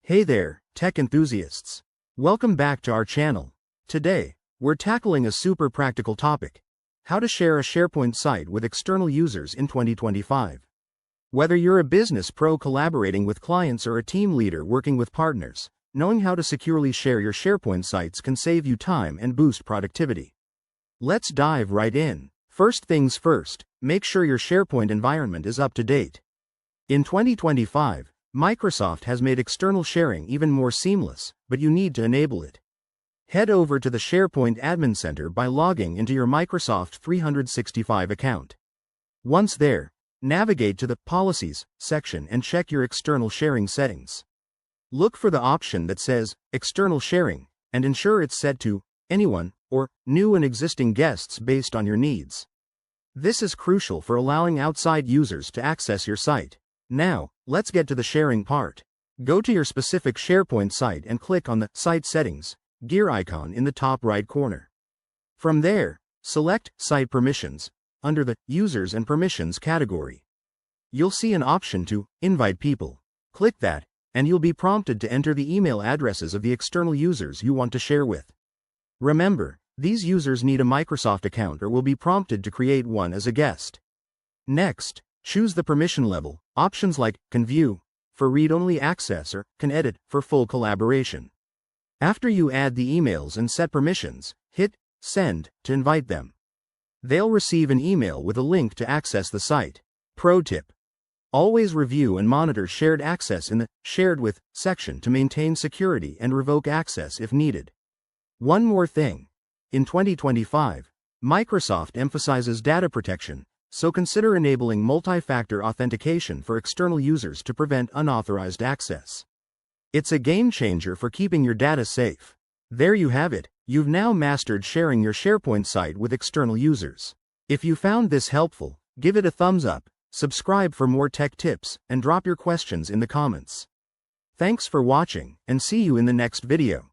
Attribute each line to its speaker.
Speaker 1: Hey there, tech enthusiasts. Welcome back to our channel. Today, we're tackling a super practical topic: how to share a SharePoint site with external users in 2025. Whether you're a business pro collaborating with clients or a team leader working with partners, knowing how to securely share your SharePoint sites can save you time and boost productivity. Let's dive right in. First things first, make sure your SharePoint environment is up to date. In 2025, Microsoft has made external sharing even more seamless, but you need to enable it. Head over to the SharePoint Admin Center by logging into your Microsoft 365 account. Once there, navigate to the Policies section and check your external sharing settings. Look for the option that says External Sharing and ensure it's set to Anyone or New and Existing Guests based on your needs. This is crucial for allowing outside users to access your site. Now, let's get to the sharing part. Go to your specific SharePoint site and click on the Site Settings gear icon in the top right corner. From there, select Site Permissions under the Users and Permissions category. You'll see an option to invite people. Click that, and you'll be prompted to enter the email addresses of the external users you want to share with. Remember, these users need a Microsoft account or will be prompted to create one as a guest. Next, choose the permission level. Options like Can View for read-only access or Can Edit for full collaboration. After you add the emails and set permissions, hit Send to invite them. They'll receive an email with a link to access the site. Pro tip: always review and monitor shared access in the Shared With section to maintain security and revoke access if needed. One more thing. In 2025, Microsoft emphasizes data protection, so consider enabling multi-factor authentication for external users to prevent unauthorized access. It's a game changer for keeping your data safe. There you have it. You've now mastered sharing your SharePoint site with external users. If you found this helpful, give it a thumbs up, subscribe for more tech tips, and drop your questions in the comments. Thanks for watching, and see you in the next video.